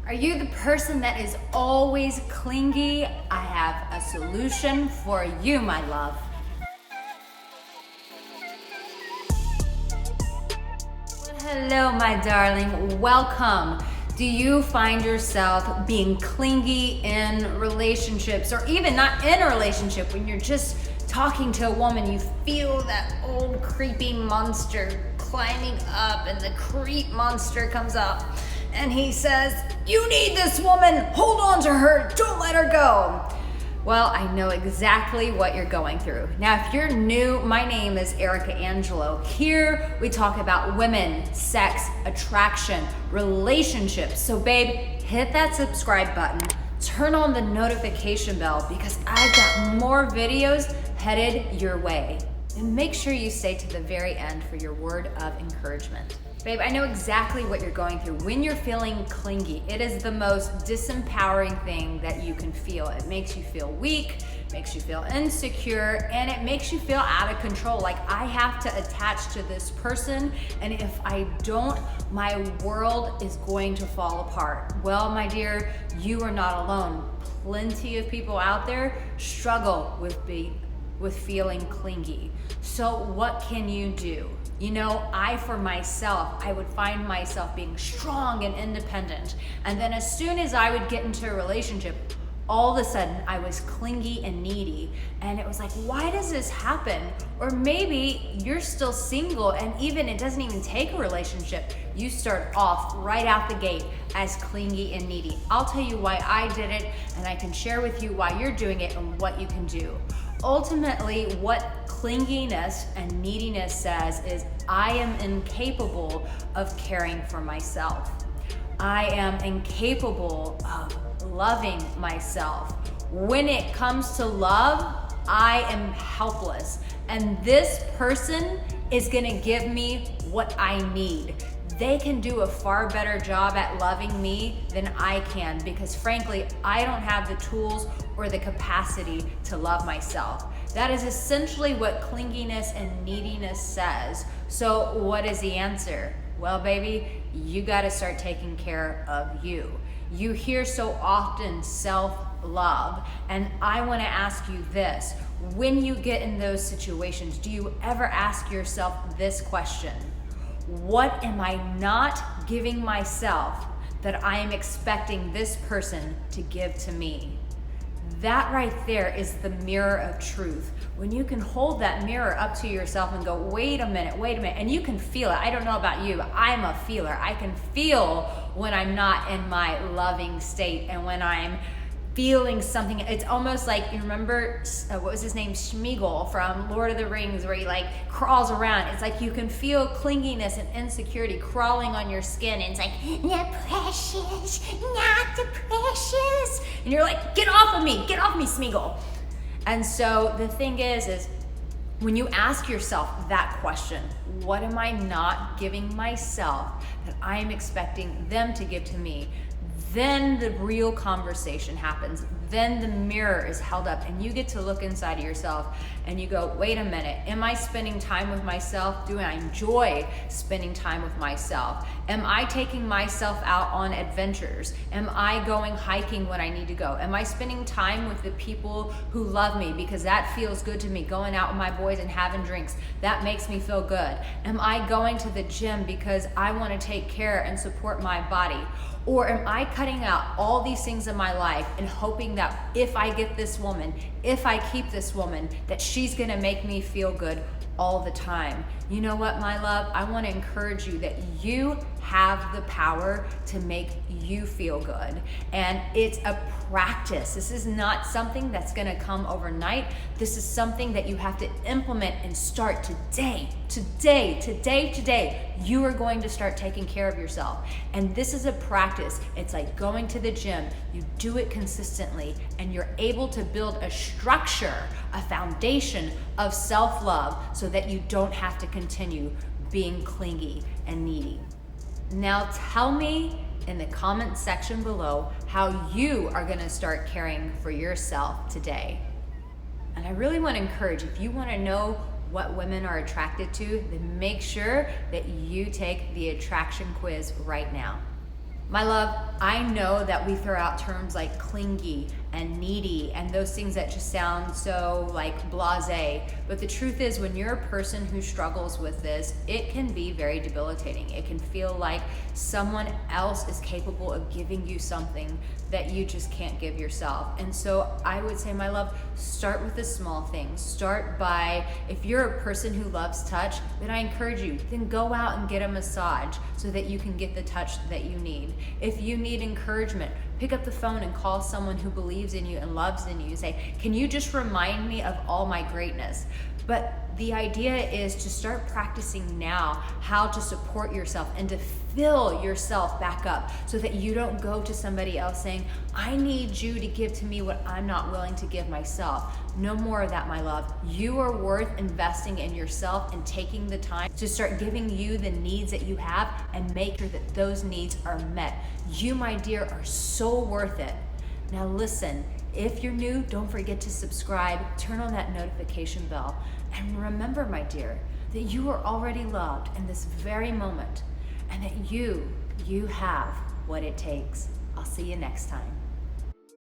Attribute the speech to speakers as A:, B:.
A: Are you the person that is always clingy? I have a solution for you, my love. Hello, my darling. Welcome. Do you find yourself being clingy in relationships, or even not in a relationship, when you're just talking to a woman, you feel that old creepy monster climbing up, and the creep monster comes up and he says, "You need this woman, hold on to her, don't let her go." Well, I know exactly what you're going through. Now, if you're new, my name is Arica Angelo. Here we talk about women, sex, attraction, relationships. So babe, hit that subscribe button, turn on the notification bell, because I've got more videos headed your way. And make sure you stay to the very end for your word of encouragement. Babe, I know exactly what you're going through. When you're feeling clingy, it is the most disempowering thing that you can feel. It makes you feel weak, makes you feel insecure, and it makes you feel out of control. Like, I have to attach to this person, and if I don't, my world is going to fall apart. Well, my dear, you are not alone. Plenty of people out there struggle with feeling clingy. So what can you do? You know, for myself, I would find myself being strong and independent. And then as soon as I would get into a relationship, all of a sudden I was clingy and needy. And it was like, why does this happen? Or maybe you're still single, and even it doesn't even take a relationship. You start off right out the gate as clingy and needy. I'll tell you why I did it, and I can share with you why you're doing it and what you can do. Ultimately, what clinginess and neediness says is, I am incapable of caring for myself. I am incapable of loving myself. When it comes to love, I am helpless. And this person is gonna give me what I need. They can do a far better job at loving me than I can, because frankly, I don't have the tools or the capacity to love myself. That is essentially what clinginess and neediness says. So what is the answer? Well, baby, you gotta start taking care of you. You hear so often self-love, and I wanna ask you this. When you get in those situations, do you ever ask yourself this question? What am I not giving myself that I am expecting this person to give to me? That right there is the mirror of truth. When you can hold that mirror up to yourself and go, wait a minute, and you can feel it. I don't know about you, but I'm a feeler. I can feel when I'm not in my loving state, and when I'm feeling something. It's almost like, you remember, what was his name, Smeagol from Lord of the Rings, where he like crawls around. It's like you can feel clinginess and insecurity crawling on your skin, and it's like, not precious, not the precious. And you're like, get off of me, Smeagol. And so the thing is when you ask yourself that question, what am I not giving myself that I am expecting them to give to me? Then the real conversation happens. Then the mirror is held up, and you get to look inside of yourself and you go, wait a minute, am I spending time with myself? Do I enjoy spending time with myself? Am I taking myself out on adventures? Am I going hiking when I need to go? Am I spending time with the people who love me, because that feels good to me? Going out with my boys and having drinks, that makes me feel good. Am I going to the gym because I want to take care and support my body? Or am I cutting out all these things in my life and hoping that if I get this woman, if I keep this woman, that she's gonna make me feel good all the time? You know what, my love? I wanna encourage you that you have the power to make you feel good. And it's a practice. This is not something that's gonna come overnight. This is something that you have to implement and start today. Today, you are going to start taking care of yourself. And this is a practice. It's like going to the gym. You do it consistently, and you're able to build a structure, a foundation of self-love, so that you don't have to continue being clingy and needy. Now tell me in the comment section below how you are gonna start caring for yourself today. And I really wanna encourage, if you wanna know what women are attracted to, then make sure that you take the attraction quiz right now. My love, I know that we throw out terms like clingy and needy and those things that just sound so like blasé, but the truth is when you're a person who struggles with this, it can be very debilitating. It can feel like someone else is capable of giving you something that you just can't give yourself. And so I would say, my love, start with the small things. Start by, if you're a person who loves touch, then I encourage you, then go out and get a massage so that you can get the touch that you need. If you need encouragement, pick up the phone and call someone who believes in you and loves in you. Say, can you just remind me of all my greatness? But the idea is to start practicing now how to support yourself and to fill yourself back up so that you don't go to somebody else saying, I need you to give to me what I'm not willing to give myself. No more of that, my love. You are worth investing in yourself and taking the time to start giving you the needs that you have and make sure that those needs are met. You, my dear, are so worth it. Now listen, if you're new, don't forget to subscribe, turn on that notification bell, and remember, my dear, that you are already loved in this very moment, and that you have what it takes. I'll see you next time.